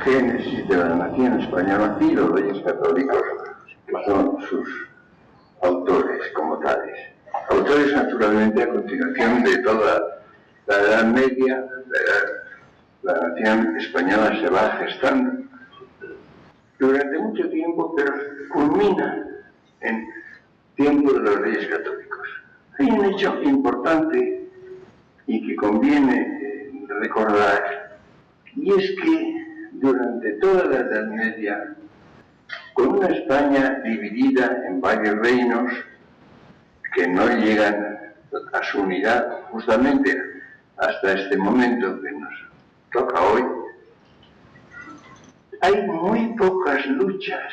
génesis de la nación española y los reyes católicos, que son sus autores como tales. Autores, naturalmente, a continuación de toda la Edad Media, la nación española se va gestando durante mucho tiempo, pero culmina en tiempo de los reyes católicos. Hay un hecho importante y que conviene recordar, y es que durante toda la Edad Media, con una España dividida en varios reinos que no llegan a su unidad justamente hasta este momento que nos toca hoy, hay muy pocas luchas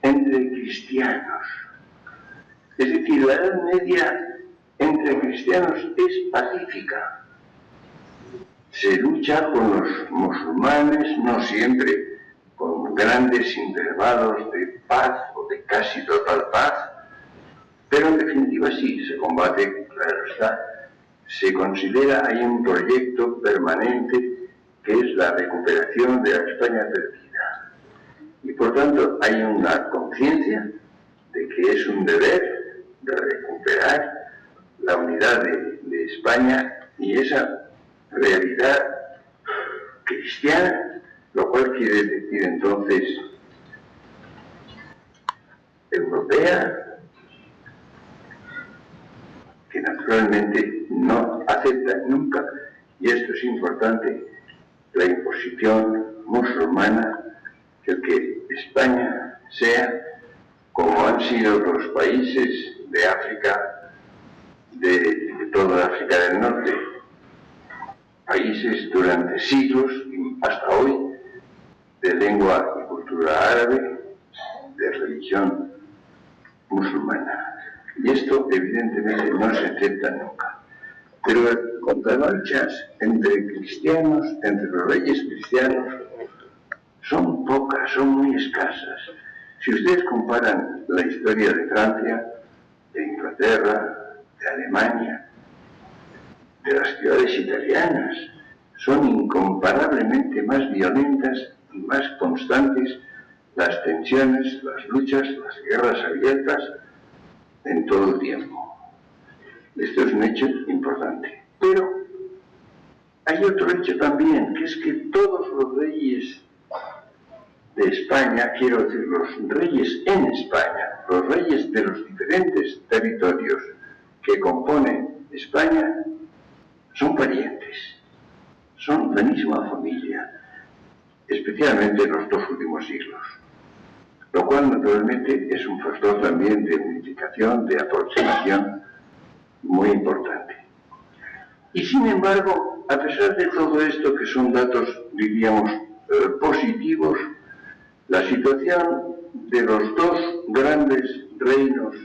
entre cristianos. Es decir, la Edad Media entre cristianos es pacífica. Se lucha con los musulmanes, no siempre con grandes intervalos de paz o de casi total paz, pero en definitiva sí, se combate, claro está. Se considera, hay un proyecto permanente que es la recuperación de la España perdida. Y por tanto hay una conciencia de que es un deber de recuperar la unidad de España y esa realidad cristiana, lo cual quiere decir entonces europea, que naturalmente no acepta nunca, y esto es importante, la imposición musulmana, que España sea como han sido los países de África, de toda África del Norte, países durante siglos y hasta hoy de lengua y cultura árabe, de religión musulmana. Y esto evidentemente no se acepta nunca. Pero contramarchas entre cristianos, entre los reyes cristianos, son pocas, son muy escasas. Si ustedes comparan la historia de Francia, de Inglaterra, de Alemania, de las ciudades italianas, son incomparablemente más violentas y más constantes las tensiones, las luchas, las guerras abiertas en todo el tiempo. Esto es un hecho importante. Pero hay otro hecho también, que es que todos los reyes de España, quiero decir, los reyes en España, los reyes de los diferentes territorios que componen España, son parientes, son la misma familia, especialmente en los dos últimos siglos, lo cual naturalmente es un factor también de unificación, de aproximación muy importante. Y sin embargo, a pesar de todo esto, que son datos, diríamos, positivos, la situación de los dos grandes reinos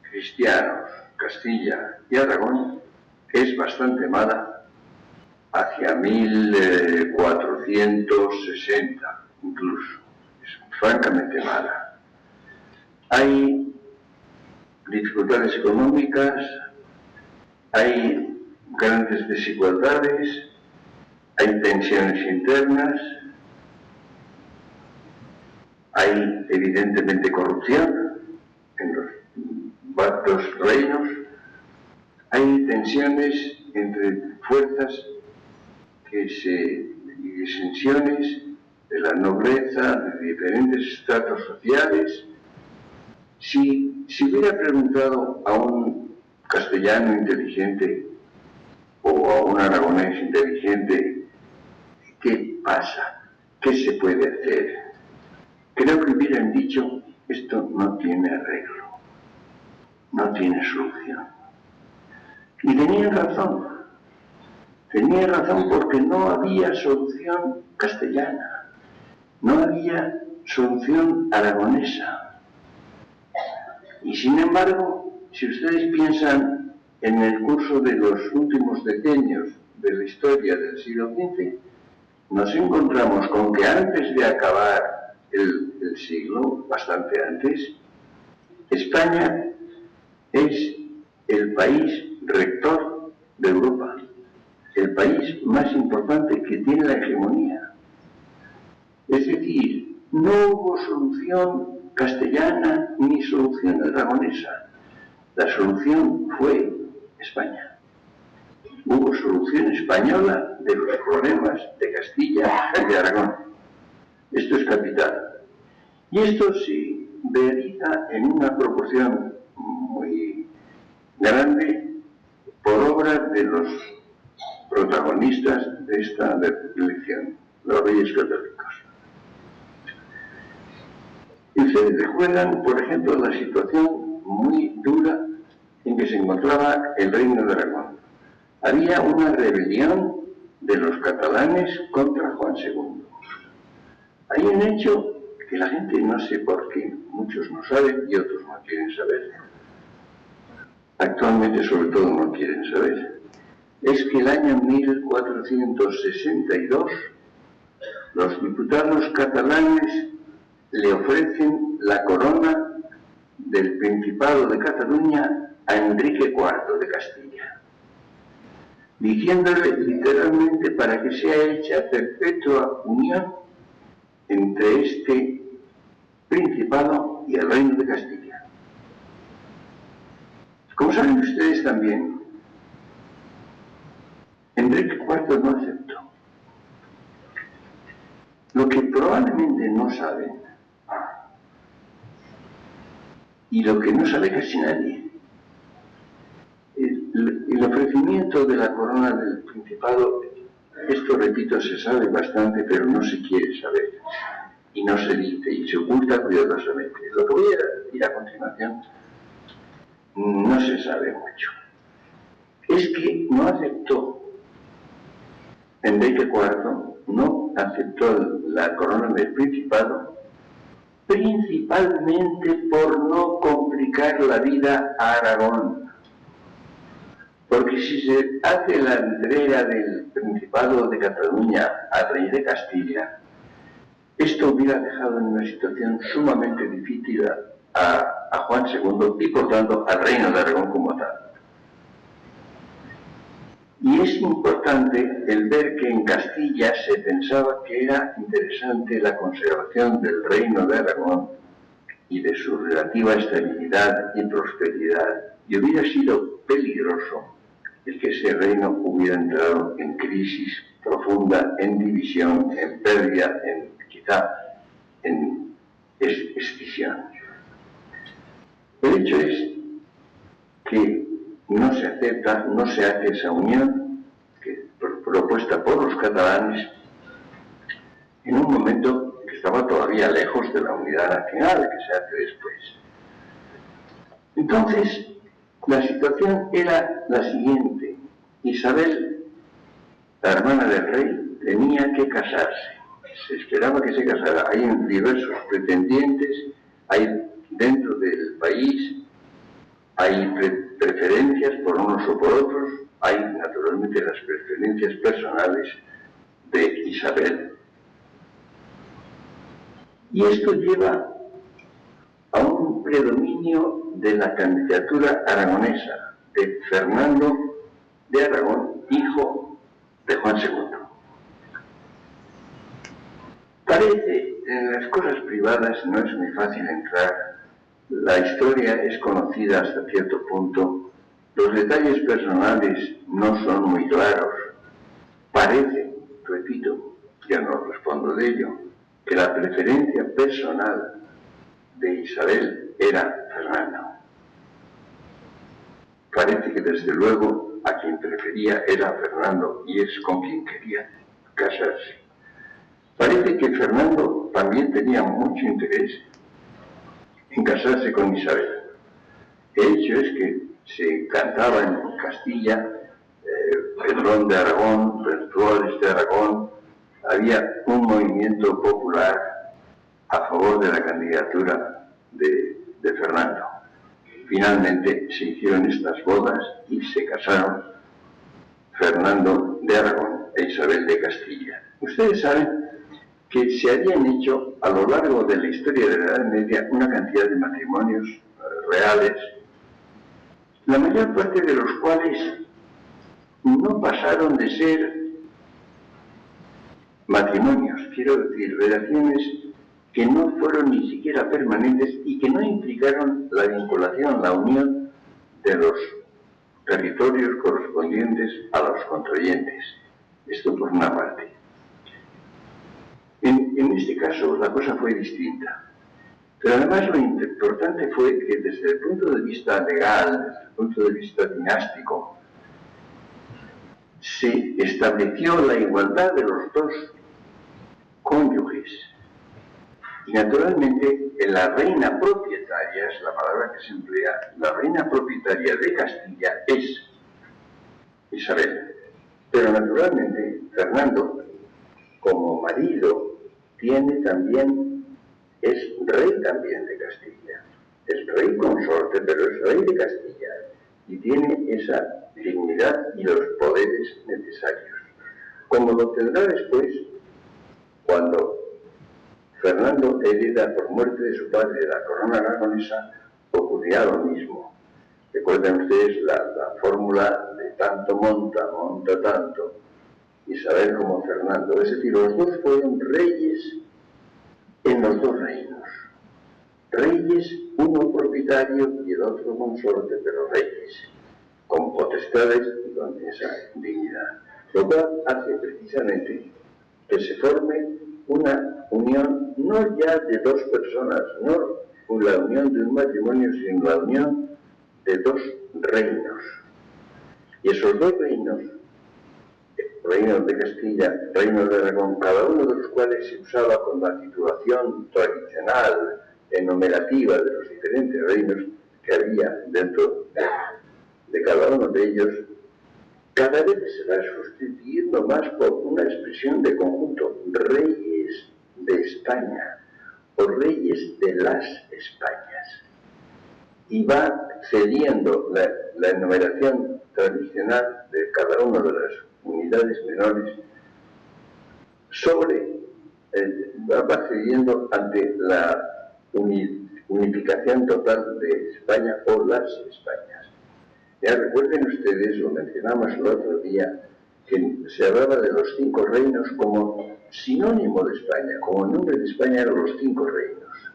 cristianos, Castilla y Aragón, es bastante mala hacia 1460 incluso. Es francamente mala. Hay dificultades económicas, hay grandes desigualdades, hay tensiones internas, hay evidentemente corrupción en los dos reinos, hay tensiones entre fuerzas y disensiones de la nobleza, de diferentes estratos sociales. Si hubiera preguntado a un castellano inteligente o a un aragonés inteligente qué pasa, qué se puede hacer, creo que hubieran dicho: esto no tiene arreglo, no tiene solución. Y tenían razón porque no había solución castellana, no había solución aragonesa. Y sin embargo, si ustedes piensan en el curso de los últimos decenios de la historia del siglo XV, nos encontramos con que antes de acabar el siglo, bastante antes, España es el país rector de Europa, el país más importante que tiene la hegemonía. no hubo solución castellana ni solución aragonesa. La solución fue España. Hubo solución española de los problemas de Castilla y de Aragón. Esto es capital. Y esto se realiza en una proporción muy grande por obra de los protagonistas de esta elección, los reyes católicos. Y ustedes recuerdan, por ejemplo, la situación muy dura en que se encontraba el Reino de Aragón. Había una rebelión de los catalanes contra Juan II. Hay un hecho que la gente no sé por qué, muchos no saben y otros no quieren saber. Actualmente, sobre todo, no quieren saber. Es que el año 1462 los diputados catalanes le ofrecen la corona del Principado de Cataluña a Enrique IV de Castilla, diciéndole literalmente para que sea hecha perpetua unión entre este Principado y el Reino de Castilla. Como saben ustedes también, Enrique IV no aceptó. Lo que probablemente no saben, y lo que no sabe casi nadie, el ofrecimiento de la corona del Principado, esto repito, se sabe bastante, pero no se quiere saber, y no se dice, y se oculta cuidadosamente. Lo que voy a decir a continuación no se sabe mucho. Es que no aceptó, Enrique IV no aceptó la corona del Principado, principalmente por no complicar la vida a Aragón. Porque si se hace la entrega del Principado de Cataluña al rey de Castilla, esto hubiera dejado en una situación sumamente difícil a Juan II y por tanto al reino de Aragón como tal. Y es importante el ver que en Castilla se pensaba que era interesante la conservación del reino de Aragón y de su relativa estabilidad y prosperidad, y hubiera sido peligroso el que ese reino hubiera entrado en crisis profunda, en división, en pérdida, quizá en escisión. El hecho es que no se acepta, no se hace esa unión propuesta por los catalanes en un momento que estaba todavía lejos de la unidad nacional, que se hace después. Entonces, la situación era la siguiente. Isabel, la hermana del rey, tenía que casarse. Se esperaba que se casara. Hay diversos pretendientes, hay dentro del país, hay preferencias por unos o por otros, hay naturalmente las preferencias personales de Isabel. Y esto lleva a un predominio de la candidatura aragonesa, de Fernando de Aragón, hijo de Juan II. Parece, en las cosas privadas no es muy fácil entrar, la historia es conocida hasta cierto punto, los detalles personales no son muy claros. Parece, repito, ya no respondo de ello, que la preferencia personal de Isabel era Fernando. Parece que desde luego a quien prefería era Fernando y es con quien quería casarse. Parece que Fernando también tenía mucho interés en casarse con Isabel. El hecho es que se cantaba en Castilla, Pedrón de Aragón, Bertuoles de Aragón, había un movimiento popular a favor de la candidatura de Fernando. Finalmente se hicieron estas bodas y se casaron Fernando de Aragón e Isabel de Castilla. Ustedes saben que se habían hecho a lo largo de la historia de la Edad Media una cantidad de matrimonios reales, la mayor parte de los cuales no pasaron de ser matrimonios, quiero decir, relaciones que no fueron ni siquiera permanentes y que no implicaron la vinculación, la unión de los territorios correspondientes a los contrayentes. Esto por una parte. En este caso la cosa fue distinta. Pero además lo importante fue que desde el punto de vista legal, desde el punto de vista dinástico, se estableció la igualdad de los dos cónyuges. Y naturalmente la reina propietaria, es la palabra que se emplea, la reina propietaria de Castilla es Isabel. Pero naturalmente Fernando, como marido, tiene también, es rey también de Castilla. Es rey consorte, pero es rey de Castilla y tiene esa dignidad y los poderes necesarios. Como lo tendrá después, cuando Fernando hereda por muerte de su padre la corona aragonesa, ocurrirá lo mismo. Recuerden ustedes la fórmula de tanto monta, monta tanto, Isabel como Fernando. Es decir, los dos fueron reyes en los dos reinos. Reyes, uno propietario y el otro consorte, pero reyes, con potestades y con esa dignidad. Lo cual hace precisamente que se forme una unión no ya de dos personas, no la unión de un matrimonio, sino la unión de dos reinos. Y esos dos reinos, reinos de Castilla, reinos de Aragón, cada uno de los cuales se usaba con la titulación tradicional, enumerativa de los diferentes reinos que había dentro de cada uno de ellos, cada vez se va sustituyendo más por una expresión de conjunto, reyes de España o reyes de las Españas. Y va cediendo la enumeración tradicional de cada una de las unidades menores va cediendo ante la unificación total de España o las Españas. Ya recuerden ustedes, lo mencionamos el otro día, que se hablaba de los 5 reinos como sinónimo de España, como nombre de España eran los 5 reinos.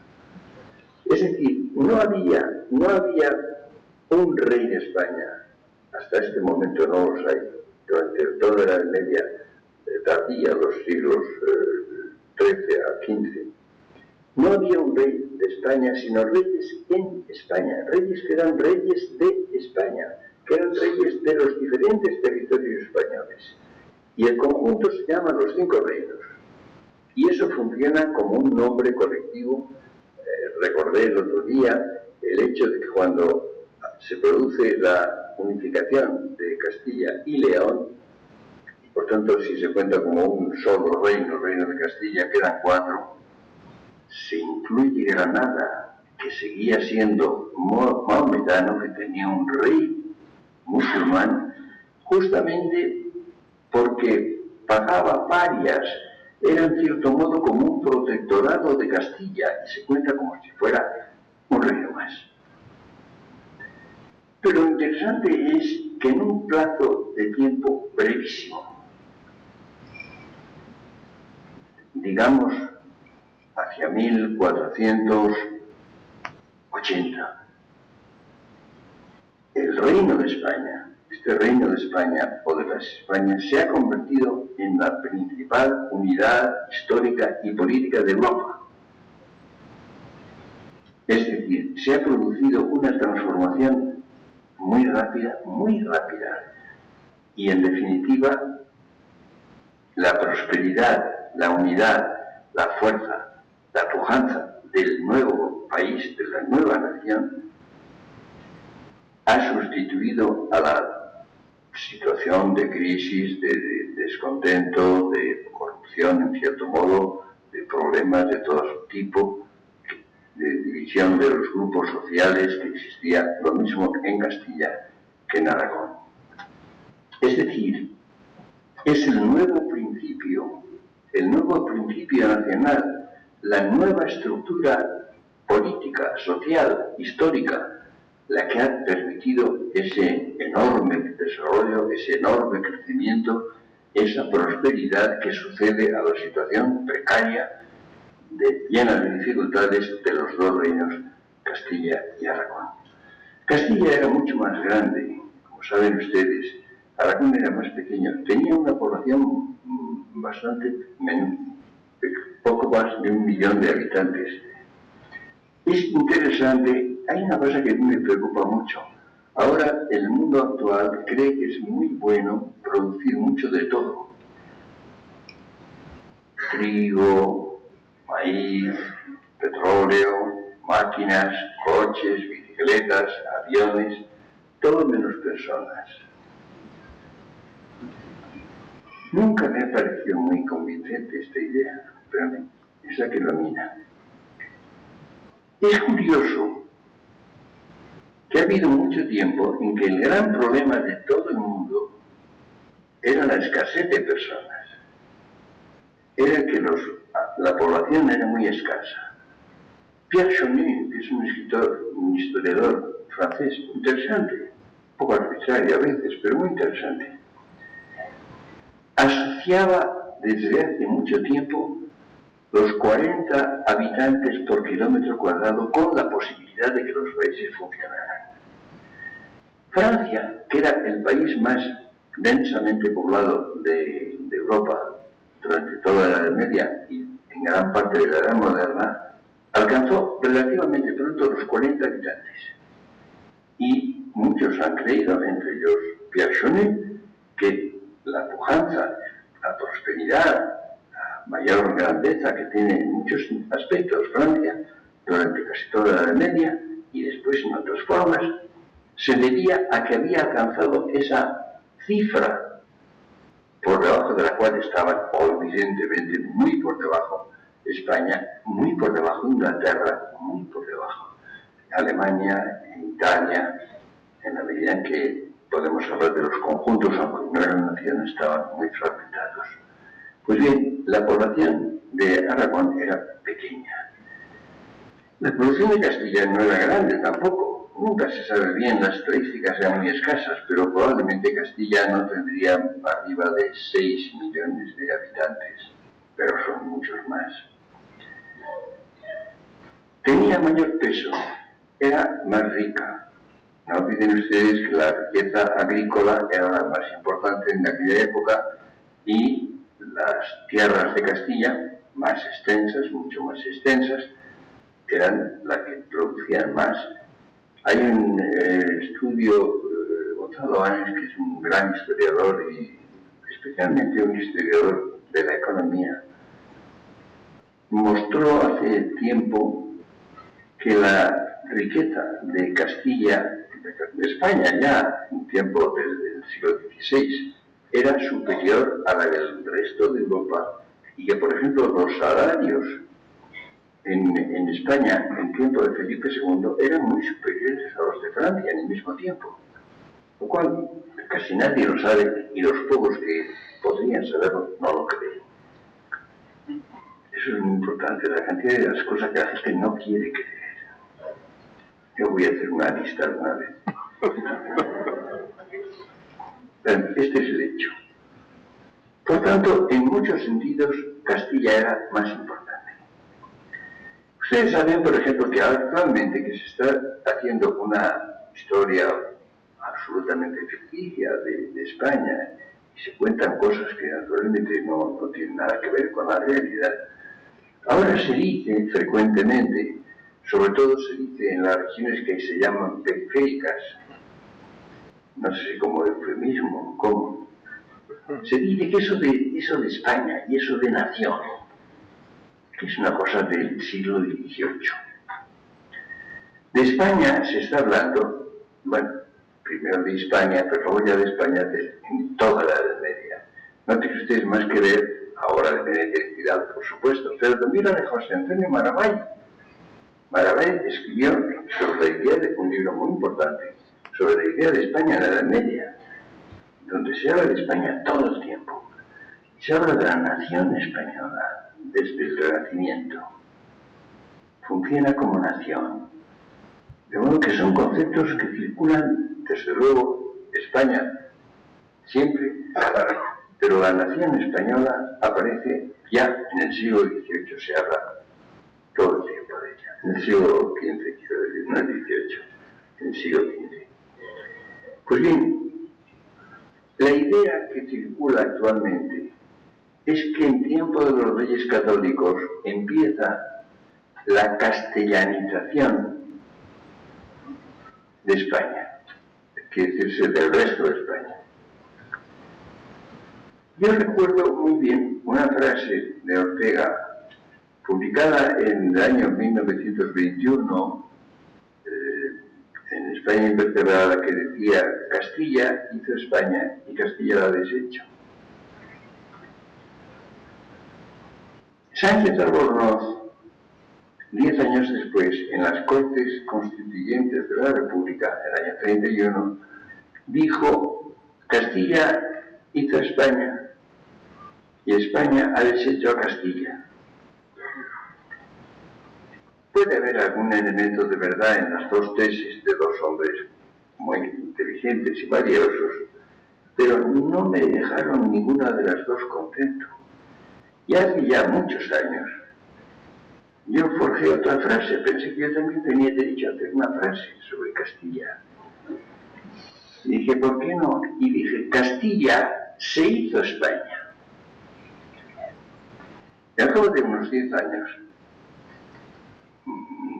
Es decir, no había un rey de España, hasta este momento no los hay, durante toda la Edad Media tardía, los siglos XIII a XV, no había un rey de España, sino reyes en España, reyes que eran reyes de España, que eran reyes de los diferentes territorios españoles. Y el conjunto se llama los 5 reinos. Y eso funciona como un nombre colectivo. Recordé el otro día el hecho de que cuando se produce la unificación de Castilla y León, y por tanto si se cuenta como un solo reino, el reino de Castilla, quedan 4, se incluye Granada, que seguía siendo maometano, que tenía un rey musulmán, justamente porque pagaba parias, era en cierto modo como un protectorado de Castilla y se cuenta como si fuera un reino más. Pero lo interesante es que en un plazo de tiempo brevísimo, digamos hacia 1480, el reino de España, este reino de España o de las Españas, se ha convertido en la principal unidad histórica y política de Europa. Es decir, se ha producido una transformación muy rápida, y en definitiva, la prosperidad, la unidad, la fuerza, la pujanza del nuevo país, de la nueva nación, ha sustituido a la situación de crisis, de descontento, de corrupción en cierto modo, de problemas de todo tipo, de división de los grupos sociales que existía, lo mismo en Castilla que en Aragón. Es decir, es el nuevo principio nacional, la nueva estructura política, social, histórica, la que ha permitido ese enorme desarrollo, ese enorme crecimiento, esa prosperidad que sucede a la situación precaria llena de dificultades de los dos reinos, Castilla y Aragón. Castilla era mucho más grande, como saben ustedes. Aragón era más pequeño, tenía una población bastante poco más de 1 millón de habitantes. Es interesante, hay una cosa que me preocupa mucho. Ahora el mundo actual cree que es muy bueno producir mucho de todo. Trigo, maíz, petróleo, máquinas, coches, bicicletas, aviones, todo menos personas. Nunca me ha parecido muy convincente esta idea, pero es la que domina. Es curioso que ha habido mucho tiempo en que el gran problema de todo el mundo era la escasez de personas. Era que la población era muy escasa. Pierre Jeunet, que es un escritor, un historiador francés interesante, un poco arbitrario a veces, pero muy interesante, asociaba desde hace mucho tiempo los 40 habitantes por kilómetro cuadrado con la posibilidad de que los países funcionaran. Francia, que era el país más densamente poblado de Europa durante toda la Edad Media y en gran parte de la Edad Moderna, alcanzó relativamente pronto los 40 habitantes. Y muchos han creído, entre ellos Pierre Jeunet, que la pujanza, la prosperidad, la mayor grandeza que tiene en muchos aspectos Francia durante casi toda la Edad Media y después en otras formas, se debía a que había alcanzado esa cifra por debajo de la cual estaban, evidentemente, muy por debajo España, muy por debajo Inglaterra, muy por debajo Alemania, Italia, en la medida en que podemos hablar de los conjuntos, aunque no eran naciones, estaban muy fragmentados. Pues bien, la población de Aragón era pequeña. La producción de Castilla no era grande tampoco. Nunca se sabe bien, las estadísticas eran muy escasas, pero probablemente Castilla no tendría arriba de 6 millones de habitantes, pero son muchos más. Tenía mayor peso, era más rica. No olviden ustedes que la riqueza agrícola era la más importante en aquella época y las tierras de Castilla, más extensas, mucho más extensas, eran las que producían más. Hay un estudio, Gonzalo Áñez, que es un gran historiador y especialmente un historiador de la economía, mostró hace tiempo que la riqueza de Castilla, de España ya en tiempo del siglo XVI, era superior a la del resto de Europa y que, por ejemplo, los salarios en España, en tiempo de Felipe II, eran muy superiores a los de Francia en el mismo tiempo, lo cual casi nadie lo sabe y los pocos que podrían saberlo no lo creen. Eso es muy importante, la cantidad de las cosas que la gente no quiere creer. Yo voy a hacer una lista alguna vez. Este es el hecho. Por tanto, en muchos sentidos, Castilla era más importante. Ustedes saben, por ejemplo, que actualmente que se está haciendo una historia absolutamente ficticia de España y se cuentan cosas que naturalmente no tienen nada que ver con la realidad. Ahora se dice frecuentemente, sobre todo se dice en las regiones que se llaman periféricas, no sé si como eufemismo, ¿cómo? Se dice que eso de España y eso de nación, que es una cosa del siglo XVIII. De España se está hablando, bueno, primero de España, pero luego ya de España en toda la Edad Media. No tienen ustedes más que ver, ahora de Benedictidad, por supuesto, pero también la de José Antonio Maravall. Maravall escribió sobre la idea de un libro muy importante, sobre la idea de España en la Edad Media, donde se habla de España todo el tiempo. Se habla de la nación española desde el Renacimiento. Funciona como nación. De modo que son conceptos que circulan, desde luego, España siempre, pero la nación española aparece ya en el siglo XVIII, se habla en el siglo XV, quiero decir, no el XVIII, en el siglo XV. Pues bien, la idea que circula actualmente es que en tiempo de los reyes católicos empieza la castellanización de España, quiere decirse del resto de España. Yo recuerdo muy bien una frase de Ortega, publicada en el año 1921, en España Invertebrada, que decía: Castilla hizo España y Castilla la ha deshecho. Sánchez Albornoz, 10 años después, en las Cortes Constituyentes de la República, el año 31, dijo: Castilla hizo España y España ha deshecho a Castilla. Puede haber algún elemento de verdad en las dos tesis de dos hombres muy inteligentes y valiosos, pero no me dejaron ninguna de las dos contento. Y hace ya muchos años yo forjé otra frase, pensé que yo también tenía derecho a hacer una frase sobre Castilla. Y dije, ¿por qué no? Y dije, Castilla se hizo España. Y al cabo de unos 10 años,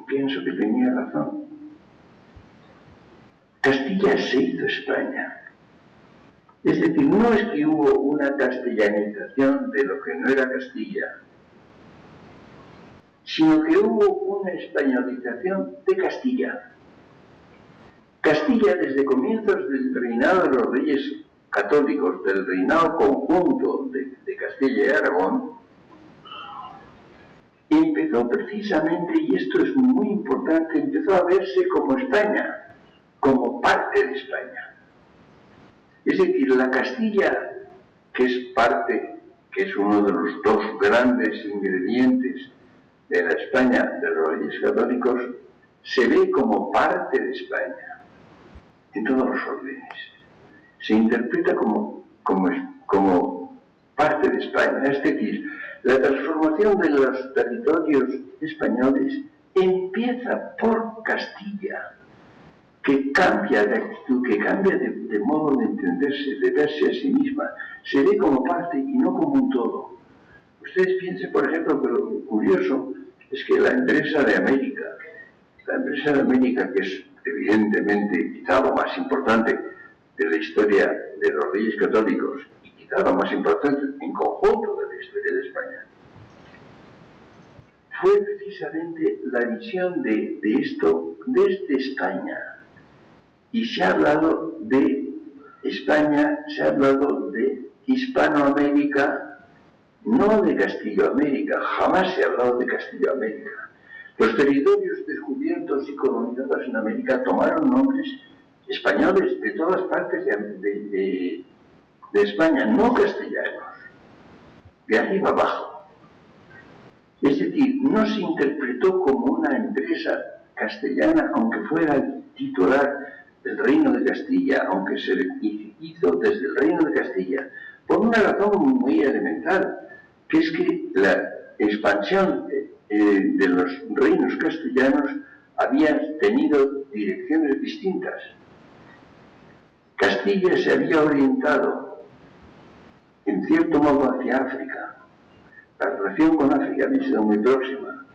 pienso que tenía razón. Castilla se hizo España. Es decir, no es que hubo una castellanización de lo que no era Castilla, sino que hubo una españolización de Castilla. Castilla, desde comienzos del reinado de los reyes católicos, del reinado conjunto de Castilla y Aragón, empezó precisamente, y esto es muy importante, empezó a verse como España, como parte de España. Es decir, la Castilla, que es parte, que es uno de los dos grandes ingredientes de la España de los reyes católicos, se ve como parte de España, en todos los órdenes. Se interpreta como parte de España. Es decir, la transformación de los territorios españoles empieza por Castilla, que cambia de actitud, que cambia de modo de entenderse, de verse a sí misma. Se ve como parte y no como un todo. Ustedes piensen, por ejemplo, que lo curioso es que la empresa de América, que es evidentemente quizá lo más importante de la historia de los reyes católicos y quizá lo más importante en conjunto de la historia de España, fue precisamente la visión de esto desde España. Y se ha hablado de España, se ha hablado de Hispanoamérica, no de Castilloamérica, jamás se ha hablado de Castilloamérica. Los territorios descubiertos y colonizados en América tomaron nombres españoles de todas partes de España, no castellanos, de arriba abajo. Es decir, no se interpretó como una empresa castellana, aunque fuera el titular del Reino de Castilla, aunque se hizo desde el Reino de Castilla, por una razón muy elemental, que es que la expansión de los reinos castellanos había tenido direcciones distintas. Castilla se había orientado, en cierto modo, hacia África. La relación con África había sido muy próxima.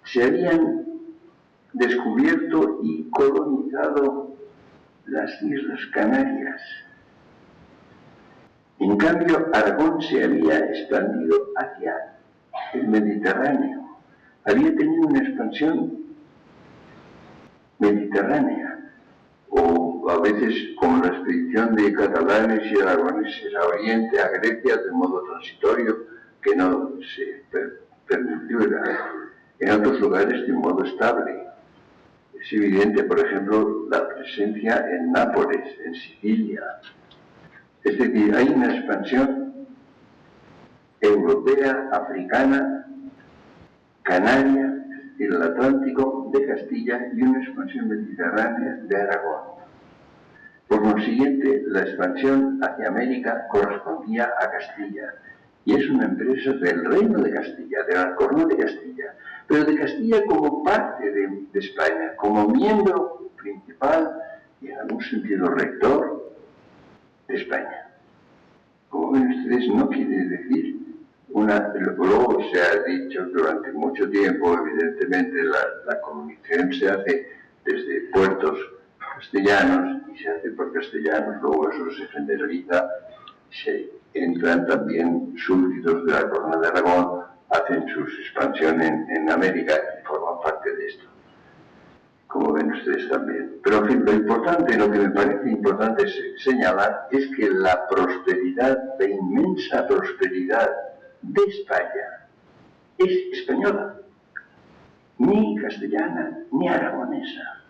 Se habían descubierto y colonizado las Islas Canarias. En cambio, Aragón se había expandido hacia el Mediterráneo. Había tenido una expansión mediterránea, o a veces como la expedición de catalanes y aragoneses a Oriente, a Grecia, de modo transitorio, que no se permitió en otros lugares de un modo estable. Es evidente, por ejemplo, la presencia en Nápoles, en Sicilia. Es decir, hay una expansión europea, africana, canaria, es decir, el Atlántico de Castilla, y una expansión mediterránea de Aragón. Por consiguiente, la expansión hacia América correspondía a Castilla y es una empresa del Reino de Castilla, de la Corona de Castilla, pero de Castilla como parte de España, como miembro principal y en algún sentido rector de España. Como ven ustedes, no quiere decir luego se ha dicho durante mucho tiempo, evidentemente la comunicación se hace desde puertos castellanos y se hace por castellanos, luego eso se generaliza, se entran también súbditos de la Corona de Aragón, hacen su expansión en América y forman parte de esto, como ven ustedes también. Pero en fin, lo que me parece importante señalar es que la prosperidad, la inmensa prosperidad de España es española, ni castellana ni aragonesa,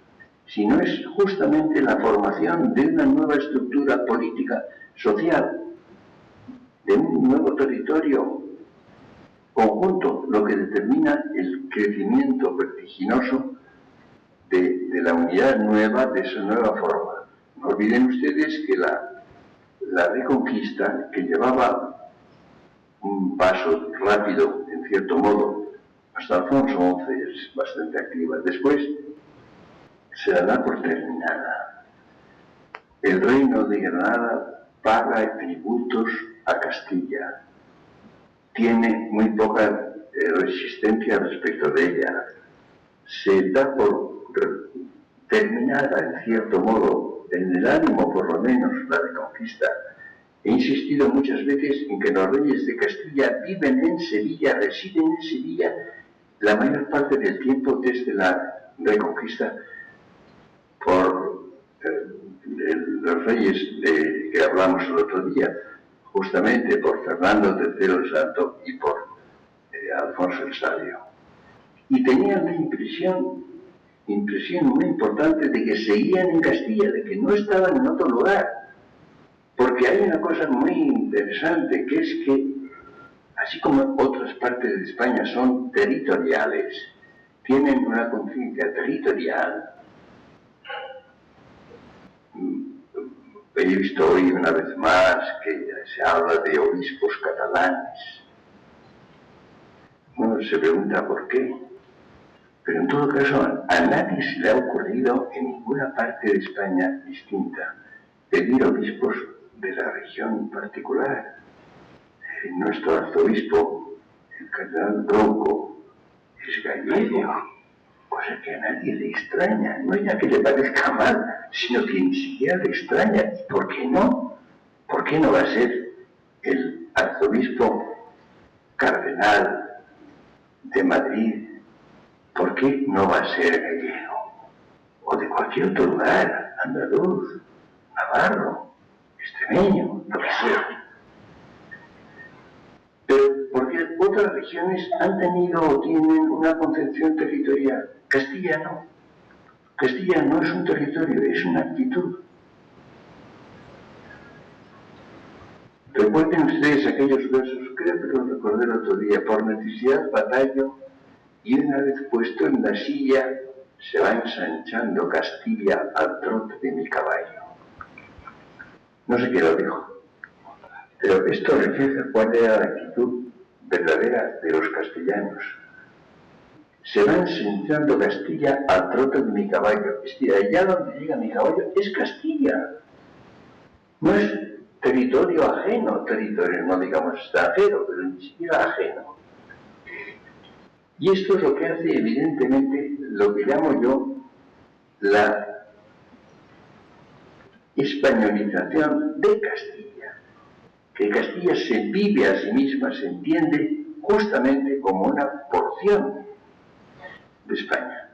sino es justamente la formación de una nueva estructura política, social, de un nuevo territorio conjunto, lo que determina el crecimiento vertiginoso de la unidad nueva, de esa nueva forma. No olviden ustedes que la Reconquista, que llevaba un paso rápido, en cierto modo, hasta Alfonso XI es bastante activa. Después se la da por terminada. El reino de Granada paga tributos a Castilla. Tiene muy poca resistencia respecto de ella. Se da por terminada, en cierto modo, en el ánimo por lo menos, la Reconquista. He insistido muchas veces en que los reyes de Castilla viven en Sevilla, residen en Sevilla la mayor parte del tiempo desde la Reconquista por los reyes que hablamos el otro día, justamente por Fernando III el Santo y por Alfonso el Sabio. Y tenían la impresión muy importante de que seguían en Castilla, de que no estaban en otro lugar. Porque hay una cosa muy interesante, que es que, así como otras partes de España son territoriales, tienen una conciencia territorial. He visto hoy una vez más que se habla de obispos catalanes. Uno se pregunta por qué. Pero en todo caso, a nadie se le ha ocurrido en ninguna parte de España distinta pedir obispos de la región particular. Nuestro arzobispo, el cardenal Bronco, es gallego, cosa que a nadie le extraña, no ya que le parezca mal, sino que ni siquiera le extraña. ¿Por qué no? ¿Por qué no va a ser el arzobispo cardenal de Madrid? ¿Por qué no va a ser gallego? O de cualquier otro lugar, andaluz, navarro, extremeño, lo que sea. Pero porque otras regiones han tenido o tienen una concepción territorial. Castilla no. Castilla no es un territorio, es una actitud. Recuerden ustedes aquellos versos, creo que los recordé el otro día: por necesidad batallo, y una vez puesto en la silla, se va ensanchando Castilla al trote de mi caballo. No sé quién lo dijo, pero esto refleja cuál era la actitud verdadera de los castellanos. Se va ensanchando Castilla al trote de mi caballo. Es decir, allá donde llega mi caballo es Castilla. No es territorio ajeno, territorio no digamos extranjero, pero ni siquiera ajeno. Y esto es lo que hace evidentemente lo que llamo yo la españolización de Castilla. Que Castilla se vive a sí misma, se entiende justamente como una porción de España.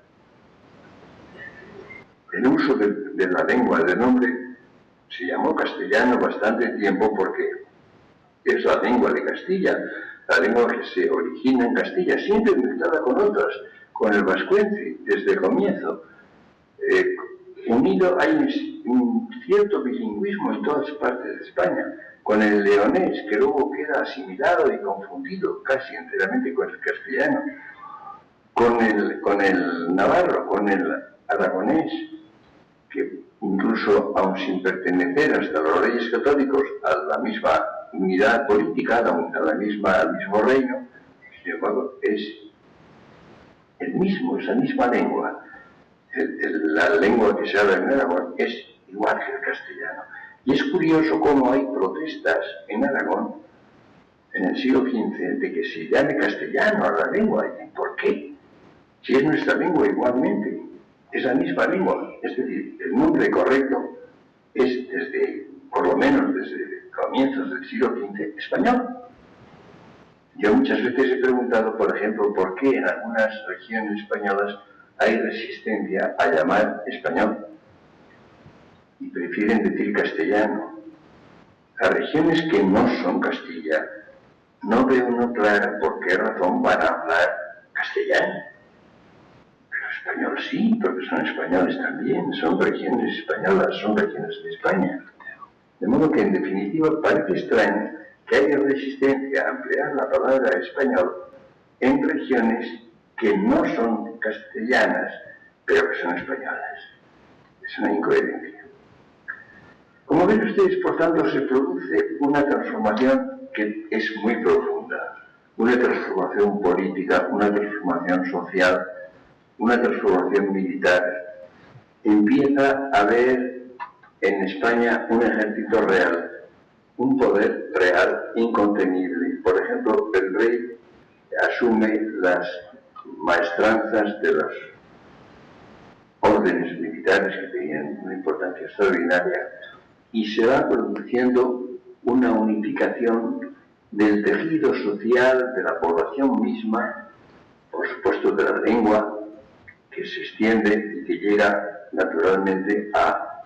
El uso de la lengua del nombre se llamó castellano bastante tiempo porque es la lengua de Castilla, la lengua que se origina en Castilla, siempre mezclada con otras, con el vascuence desde el comienzo. Unido hay un cierto bilingüismo en todas partes de España, con el leonés, que luego queda asimilado y confundido casi enteramente con el castellano, con el navarro, con el aragonés, que incluso, aun sin pertenecer hasta los reyes católicos a la misma unidad política, al mismo reino, sin embargo, es esa misma lengua. La lengua que se habla en Aragón es igual que el castellano. Y es curioso cómo hay protestas en Aragón en el siglo XV de que se llame castellano a la lengua. ¿Por qué? Si es nuestra lengua igualmente, es la misma lengua. Es decir, el nombre correcto es por lo menos desde comienzos del siglo XV, español. Yo muchas veces he preguntado, por ejemplo, por qué en algunas regiones españolas hay resistencia a llamar español y prefieren decir castellano. Las regiones que no son Castilla, no ve uno claro por qué razón van a hablar castellano. Pero español sí, porque son españoles también, son regiones españolas, son regiones de España. De modo que, en definitiva, parece extraño que haya resistencia a emplear la palabra español en regiones que no son castellanas, pero que son españolas. Es una incoherencia. Como ven ustedes, por tanto, se produce una transformación que es muy profunda, una transformación política, una transformación social, una transformación militar. Empieza a haber en España un ejército real, un poder real incontenible. Por ejemplo, el rey asume las maestranzas de las órdenes militares que tenían una importancia extraordinaria y se va produciendo una unificación del tejido social de la población misma, por supuesto de la lengua, que se extiende y que llega naturalmente a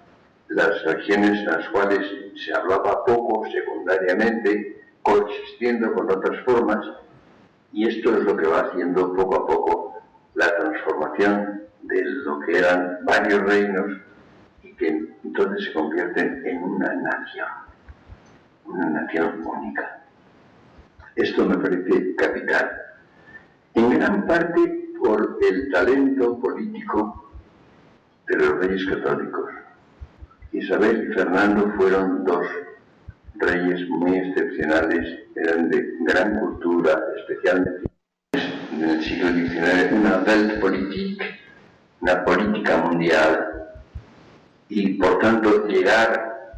las regiones en las cuales se hablaba poco, secundariamente, coexistiendo con otras formas, y esto es lo que va haciendo poco a poco la transformación de lo que eran varios reinos y que entonces se convierten en una nación única. Esto me parece capital. En gran parte por el talento político de los reyes católicos. Isabel y Fernando fueron dos reyes muy excepcionales, eran de gran cultura, especialmente en el siglo XIX, una Weltpolitik, una política mundial, y por tanto llegar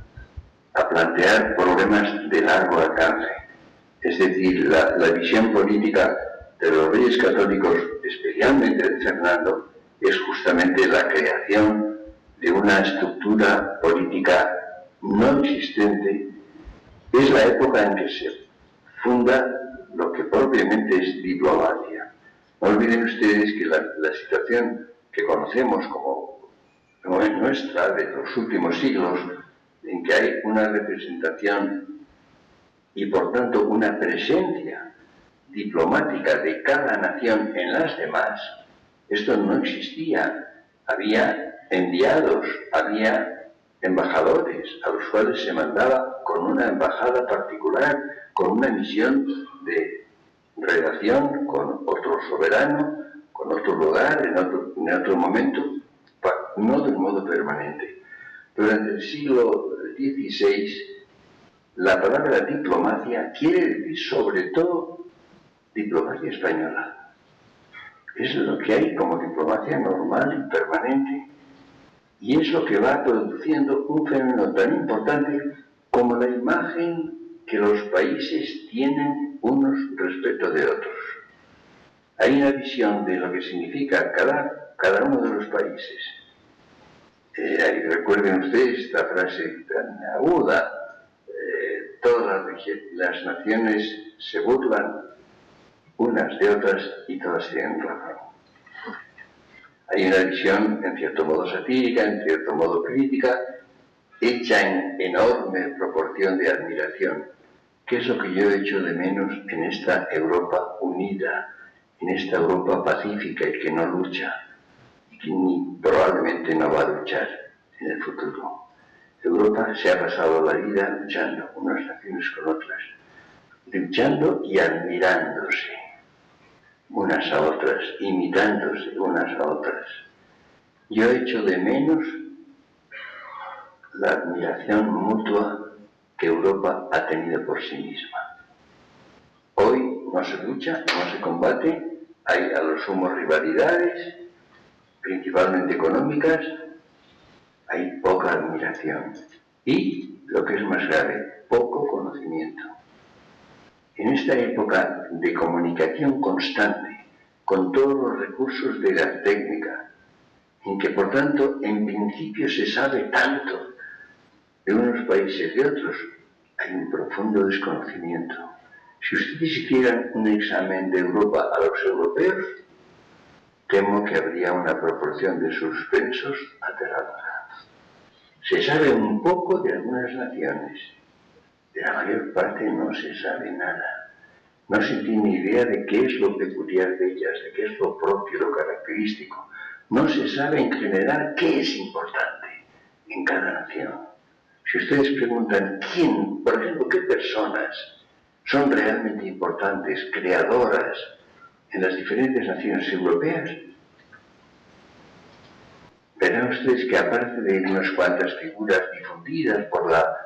a plantear problemas de largo alcance. Es decir, la visión política de los reyes católicos, especialmente de Fernando, es justamente la creación de una estructura política no existente. Es la época en que se funda lo que propiamente es diplomacia. No olviden ustedes que la situación que conocemos como es nuestra de los últimos siglos, en que hay una representación y por tanto una presencia diplomática de cada nación en las demás, esto no existía. Había enviados, había embajadores a los cuales se mandaba con una embajada particular, con una misión de relación con otro soberano, con otro lugar, en otro momento, no de un modo permanente. Durante el siglo XVI, la palabra diplomacia quiere decir sobre todo diplomacia española. Es lo que hay como diplomacia normal y permanente, y es lo que va produciendo un fenómeno tan importante como la imagen que los países tienen unos respecto de otros. Hay una visión de lo que significa cada uno de los países. Recuerden ustedes esta frase tan aguda, todas las naciones se burlan unas de otras y todas tienen razón. Hay una visión en cierto modo satírica, en cierto modo crítica, hecha en enorme proporción de admiración, que es lo que yo echo de menos en esta Europa unida, en esta Europa pacífica y que no lucha, y que probablemente no va a luchar en el futuro. Europa se ha pasado la vida luchando unas naciones con otras, luchando y admirándose unas a otras, imitándose unas a otras. Yo echo de menos la admiración mutua que Europa ha tenido por sí misma. Hoy no se lucha, no se combate, hay a lo sumo rivalidades, principalmente económicas, hay poca admiración y, lo que es más grave, poco conocimiento. En esta época de comunicación constante, con todos los recursos de la técnica, en que por tanto en principio se sabe tanto de unos países y de otros, hay un profundo desconocimiento. Si ustedes hicieran un examen de Europa a los europeos, temo que habría una proporción de suspensos aterradora. Se sabe un poco de algunas naciones, de la mayor parte no se sabe nada. No se tiene idea de qué es lo peculiar de ellas, de qué es lo propio, lo característico. No se sabe en general qué es importante en cada nación. Si ustedes preguntan quién, por ejemplo, qué personas son realmente importantes, creadoras en las diferentes naciones europeas, verán ustedes que aparte de unas cuantas figuras difundidas por la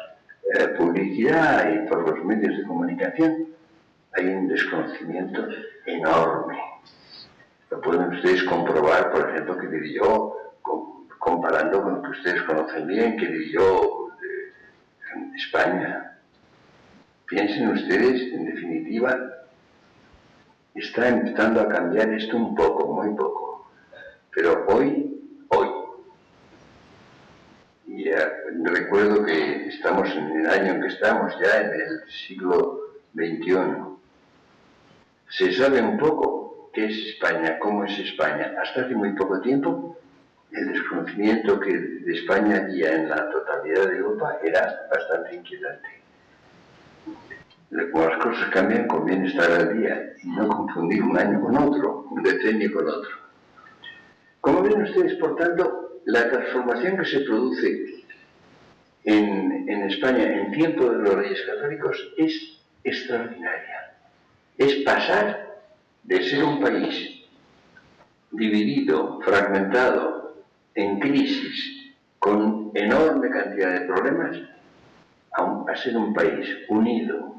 publicidad y por los medios de comunicación, hay un desconocimiento enorme. Lo pueden ustedes comprobar, por ejemplo, que diré yo, comparando con lo que ustedes conocen bien, que diré yo en España. Piensen ustedes, en definitiva, está empezando a cambiar esto un poco, muy poco. Pero hoy, ya recuerdo que estamos en el año en que estamos, ya en el siglo XXI. Se sabe un poco qué es España, cómo es España. Hasta hace muy poco tiempo, el desconocimiento que de España había en la totalidad de Europa era bastante inquietante. Como las cosas cambian, conviene estar al día y no confundir un año con otro, un decenio con otro. Como ven ustedes, por tanto, la transformación que se produce en España en tiempo de los Reyes Católicos es extraordinaria. Es pasar de ser un país dividido, fragmentado, en crisis, con enorme cantidad de problemas, a ser un país unido,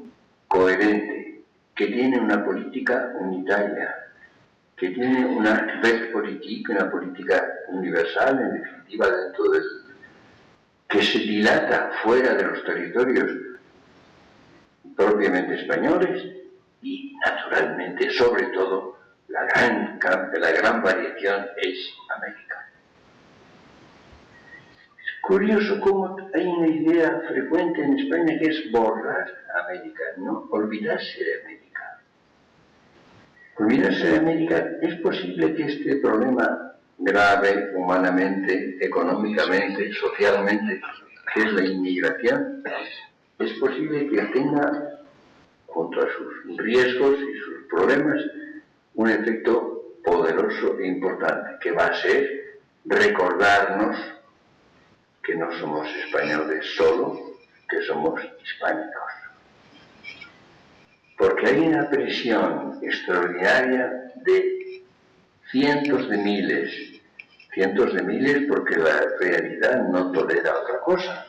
coherente, que tiene una política unitaria, que tiene una Weltpolitik, una política universal, en definitiva, dentro del que se dilata fuera de los territorios propiamente españoles y, naturalmente, sobre todo, la gran variación es América. Es curioso cómo hay una idea frecuente en España que es borrar América, no olvidarse de América. Olvidarse de América, es posible que este problema grave humanamente, económicamente, socialmente, que es la inmigración, es posible que tenga, junto a sus riesgos y sus problemas, un efecto poderoso e importante, que va a ser recordarnos que no somos españoles solo, que somos hispánicos. Porque hay una presión extraordinaria de cientos de miles porque la realidad no tolera otra cosa.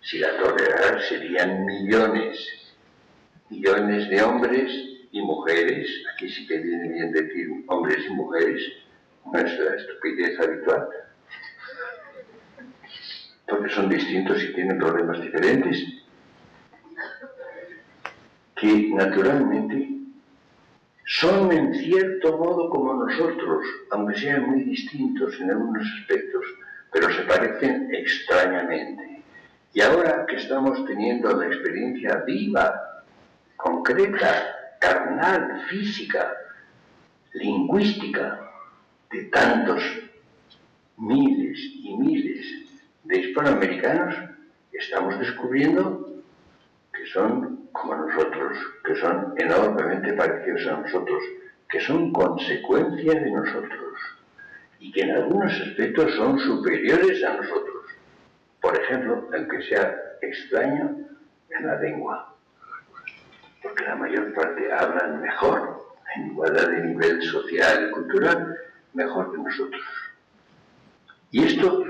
Si la tolerara serían millones de hombres y mujeres, aquí sí que viene bien decir hombres y mujeres, nuestra estupidez habitual, porque son distintos y tienen problemas diferentes, que naturalmente son en cierto modo como nosotros, aunque sean muy distintos en algunos aspectos, pero se parecen extrañamente. Y ahora que estamos teniendo la experiencia viva, concreta, carnal, física, lingüística, de tantos miles y miles de hispanoamericanos, estamos descubriendo que son como nosotros, que son enormemente parecidos a nosotros, que son consecuencia de nosotros y que en algunos aspectos son superiores a nosotros. Por ejemplo, aunque sea extraño, en la lengua, porque la mayor parte hablan mejor, en igualdad de nivel social y cultural, mejor que nosotros. Y esto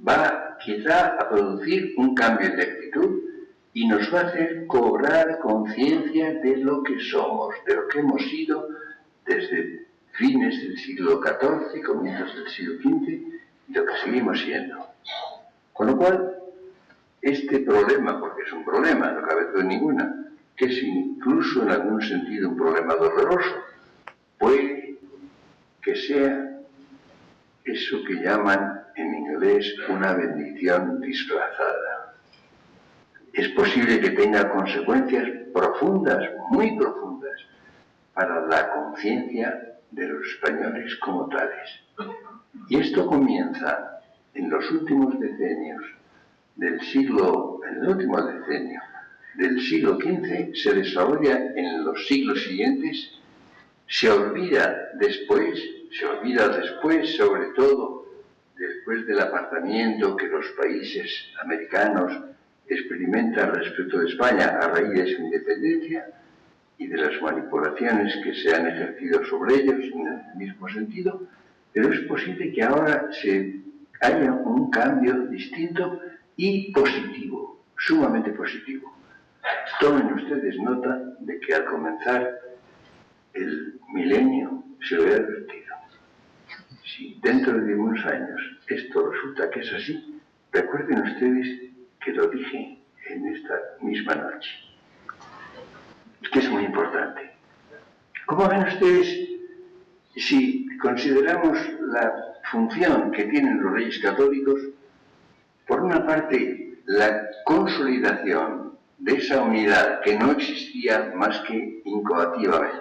va quizá a producir un cambio de actitud y nos va a hacer cobrar conciencia de lo que somos, de lo que hemos sido desde fines del siglo XIV, comienzos del siglo XV, y lo que seguimos siendo. Con lo cual, este problema, porque es un problema, no cabe duda ninguna, que es incluso en algún sentido un problema doloroso, puede que sea eso que llaman en inglés una bendición disfrazada. Es posible que tenga consecuencias profundas, muy profundas, para la conciencia de los españoles como tales. Y esto comienza en los últimos decenios del siglo, en el último decenio del siglo XV, se desarrolla en los siglos siguientes, se olvida después, sobre todo después del apartamiento que los países americanos experimentan respecto de España a raíz de su independencia y de las manipulaciones que se han ejercido sobre ellos en el mismo sentido, pero es posible que ahora haya un cambio distinto y positivo, sumamente positivo. Tomen ustedes nota de que al comenzar el milenio se lo he advertido. Si dentro de unos años esto resulta que es así, recuerden ustedes que lo dije en esta misma noche. Es que es muy importante. ¿Cómo ven ustedes si consideramos la función que tienen los reyes católicos? Por una parte, la consolidación de esa unidad que no existía más que incoativamente.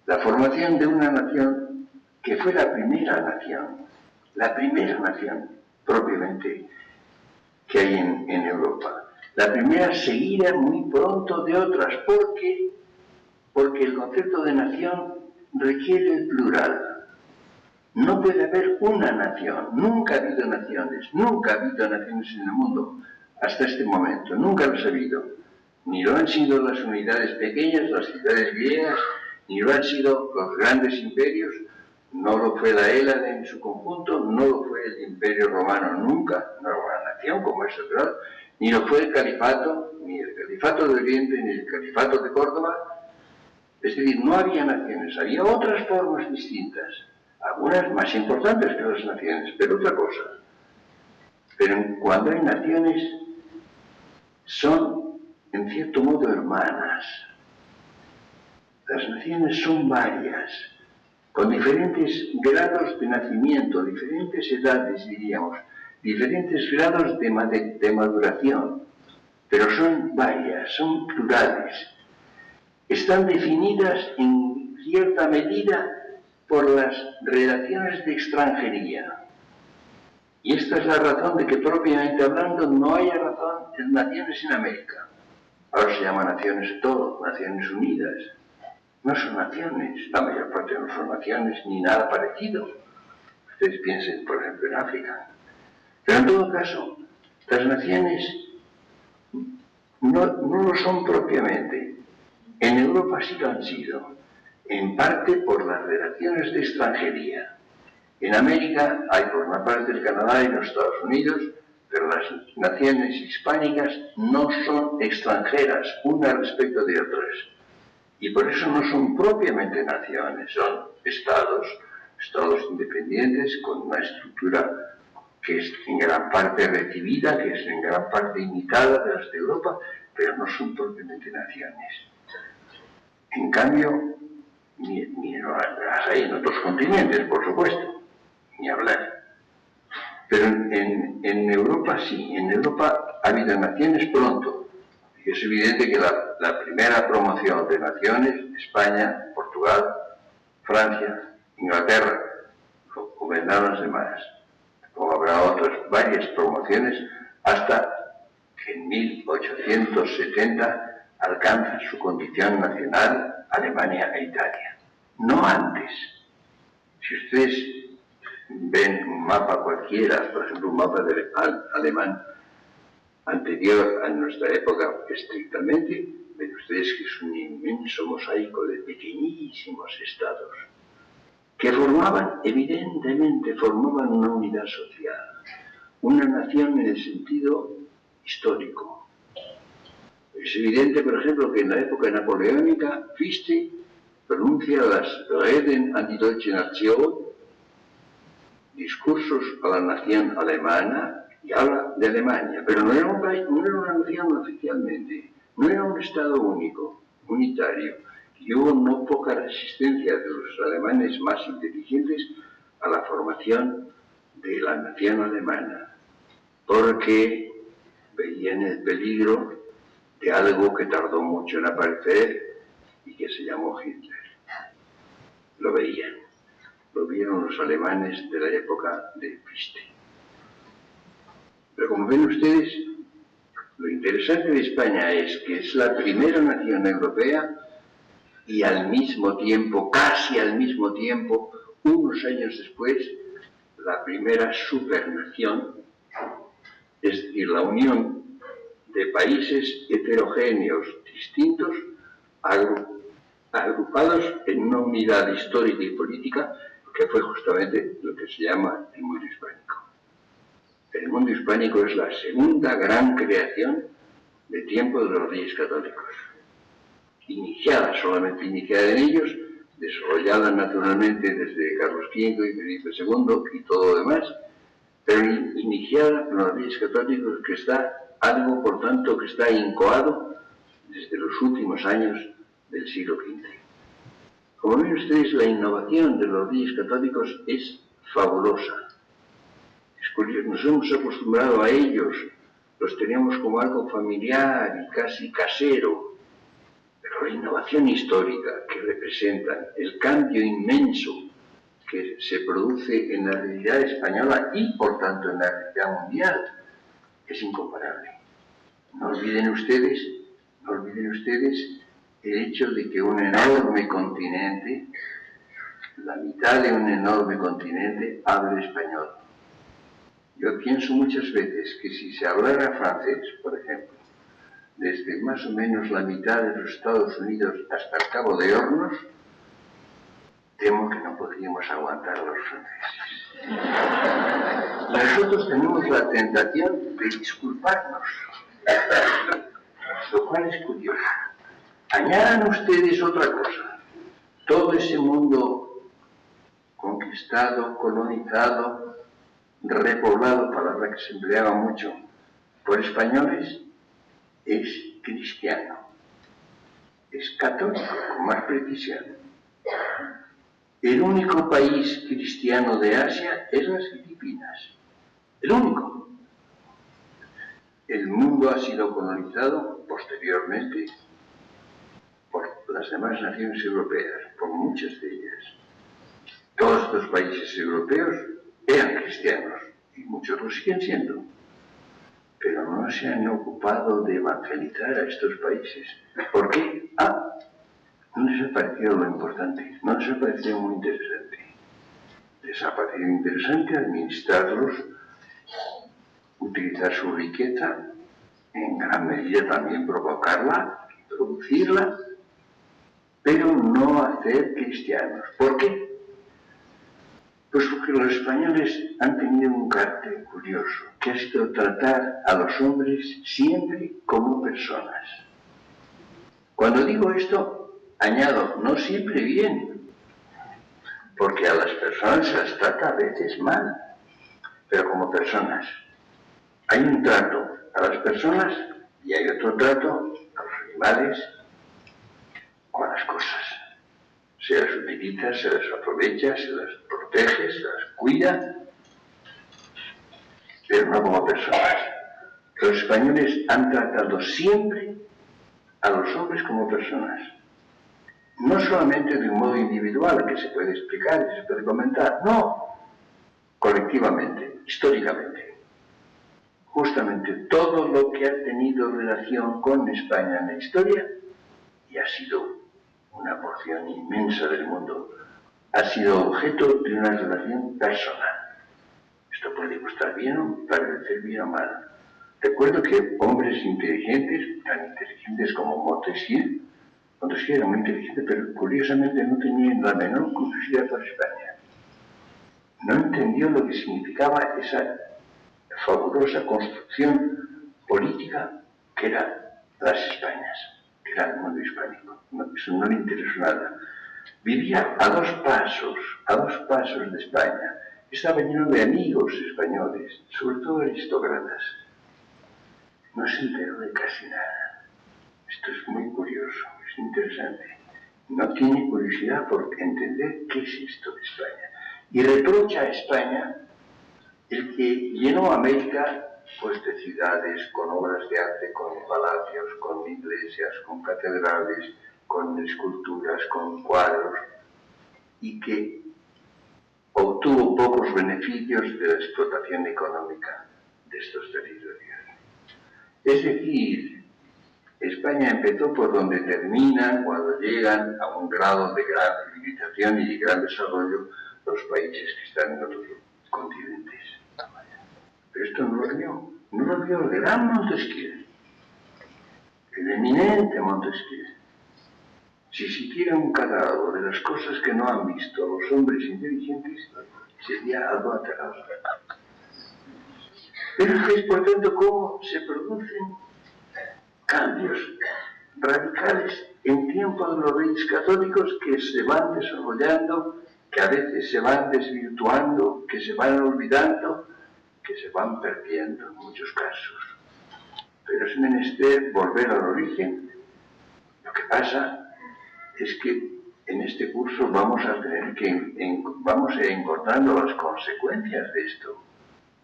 La formación de una nación que fue la primera nación propiamente que hay en Europa. La primera seguida muy pronto de otras, porque el concepto de nación requiere el plural. No puede haber una nación, nunca ha habido naciones en el mundo hasta este momento, nunca los ha habido. Ni lo han sido las unidades pequeñas, las ciudades griegas, ni lo han sido los grandes imperios, no lo fue la Hélade en su conjunto, no lo fue el Imperio Romano nunca, no era una nación como es natural, ni lo fue el Califato, ni el Califato de Oriente, ni el Califato de Córdoba. Es decir, no había naciones, había otras formas distintas, algunas más importantes que las naciones, pero otra cosa. Pero cuando hay naciones, son en cierto modo hermanas. Las naciones son varias, con diferentes grados de nacimiento, diferentes edades, diríamos, diferentes grados de maduración, pero son varias, son plurales. Están definidas en cierta medida por las relaciones de extranjería. Y esta es la razón de que, propiamente hablando, no haya razón en naciones en América. Ahora se llama naciones todo, Naciones Unidas. No son naciones, la mayor parte no son naciones, ni nada parecido. Ustedes piensen, por ejemplo, en África. Pero en todo caso, las naciones no lo son propiamente. En Europa sí lo han sido, en parte por las relaciones de extranjería. En América hay por una parte el Canadá y los Estados Unidos, pero las naciones hispánicas no son extranjeras unas respecto de otras. Y por eso no son propiamente naciones, son estados independientes con una estructura que es en gran parte recibida, que es en gran parte imitada de las de Europa, pero no son propiamente naciones. En cambio, ni las hay en otros continentes, por supuesto, ni hablar. Pero en Europa sí, en Europa ha habido naciones pronto. Y es evidente que la primera promoción de naciones, España, Portugal, Francia, Inglaterra, gobernaron las demás. Como habrá otras varias promociones, hasta que en 1870 alcanza su condición nacional Alemania e Italia. No antes. Si ustedes ven un mapa cualquiera, por ejemplo un mapa alemán anterior a nuestra época estrictamente, ven ustedes que es un inmenso mosaico de pequeñísimos estados que evidentemente formaban una unidad social, una nación en el sentido histórico. Es evidente, por ejemplo, que en la época napoleónica Fichte pronuncia las Reden an die deutsche Nation, discursos a la nación alemana, y habla de Alemania, pero no era un país, no era una nación oficialmente, no era un Estado único, unitario, y hubo no poca resistencia de los alemanes más inteligentes a la formación de la nación alemana, porque veían el peligro de algo que tardó mucho en aparecer y que se llamó Hitler. Lo veían, lo vieron los alemanes de la época de Fichte. Pero como ven ustedes, lo interesante de España es que es la primera nación europea y al mismo tiempo, casi al mismo tiempo, unos años después, la primera supernación, es decir, la unión de países heterogéneos, distintos, agrupados en una unidad histórica y política, que fue justamente lo que se llama el mundo hispánico. El mundo hispánico es la segunda gran creación de tiempo de los Reyes Católicos. Solamente iniciada en ellos, desarrollada naturalmente desde Carlos V y Felipe II y todo lo demás, pero iniciada por los Reyes Católicos, que está algo, por tanto, que está incoado desde los últimos años del siglo XV. Como ven ustedes, la innovación de los Reyes Católicos es fabulosa. Es curioso, nos hemos acostumbrado a ellos, los teníamos como algo familiar y casi casero, pero la innovación histórica que representan, el cambio inmenso que se produce en la realidad española y, por tanto, en la realidad mundial, es incomparable. No olviden ustedes el hecho de que un enorme continente, la mitad de un enorme continente, habla español. Yo pienso muchas veces que si se hablara francés, por ejemplo, desde más o menos la mitad de los Estados Unidos hasta el Cabo de Hornos, temo que no podríamos aguantar a los franceses. Nosotros tenemos la tentación de disculparnos, lo cual es curioso. Añadan ustedes otra cosa. Todo ese mundo conquistado, colonizado, repoblado, palabra que se empleaba mucho, por españoles, es cristiano, es católico, con más precisión. El único país cristiano de Asia es las Filipinas, el único. El mundo ha sido colonizado posteriormente por las demás naciones europeas, por muchas de ellas. Todos estos países europeos eran cristianos y muchos lo siguen siendo, pero no se han ocupado de evangelizar a estos países. ¿Por qué? No les ha parecido lo importante, no les ha parecido muy interesante. Les ha parecido interesante administrarlos, utilizar su riqueza, en gran medida también provocarla, producirla, pero no hacer cristianos. ¿Por qué? Pues porque los españoles han tenido un carácter curioso, que ha sido tratar a los hombres siempre como personas. Cuando digo esto, añado, no siempre bien, porque a las personas se las trata a veces mal, pero como personas. Hay un trato a las personas y hay otro trato a los animales o a las cosas. Se las utiliza, se las aprovecha, se las protege, se las cuida, pero no como personas. Los españoles han tratado siempre a los hombres como personas. No solamente de un modo individual, que se puede explicar y se puede comentar, no, colectivamente, históricamente. Justamente todo lo que ha tenido relación con España en la historia, y ha sido una porción inmensa del mundo, ha sido objeto de una relación personal. Esto puede gustar bien o parecer bien o mal. Recuerdo que hombres inteligentes, tan inteligentes como Montesquieu era muy inteligente, pero curiosamente no tenía la menor curiosidad por España. No entendió lo que significaba esa fabulosa construcción política que era las Españas, que era el mundo hispánico. No, eso no le interesó nada. Vivía a dos pasos de España. Estaba lleno de amigos españoles, sobre todo aristócratas. No se enteró de casi nada. Esto es muy curioso, es interesante. No tiene curiosidad por entender qué es esto de España. Y reprocha a España el que llenó América pues, de ciudades, con obras de arte, con palacios, con iglesias, con catedrales, con esculturas, con cuadros, y que obtuvo pocos beneficios de la explotación económica de estos territorios. Es decir, España empezó por donde terminan cuando llegan a un grado de gran civilización y de gran desarrollo los países que están en otros continentes. Pero esto no lo vio el gran Montesquieu, el eminente Montesquieu. Si siquiera un catálogo de las cosas que no han visto los hombres inteligentes, sería algo aterrador. Pero es por tanto cómo se producen cambios radicales en tiempo de los reyes católicos que se van desarrollando, que a veces se van desvirtuando, que se van olvidando, que se van perdiendo en muchos casos. Pero es menester volver al origen. Lo que pasa es que en este curso vamos a tener que vamos a ir encontrando las consecuencias de esto.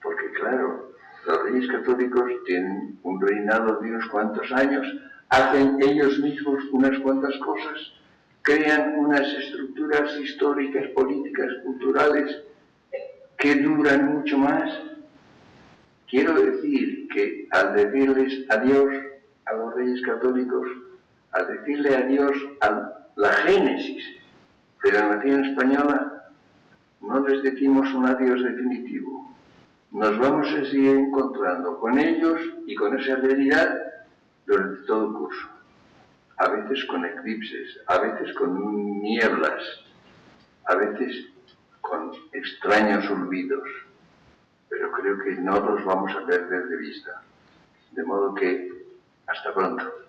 Porque claro, los reyes católicos tienen un reinado de unos cuantos años, hacen ellos mismos unas cuantas cosas, crean unas estructuras históricas, políticas, culturales que duran mucho más. Quiero decir que al decirles adiós a los reyes católicos, al decirle adiós a la génesis de la nación española, no les decimos un adiós definitivo. Nos vamos a seguir encontrando con ellos y con esa realidad durante todo el curso. A veces con eclipses, a veces con nieblas, a veces con extraños olvidos, pero creo que no los vamos a perder de vista. De modo que, hasta pronto.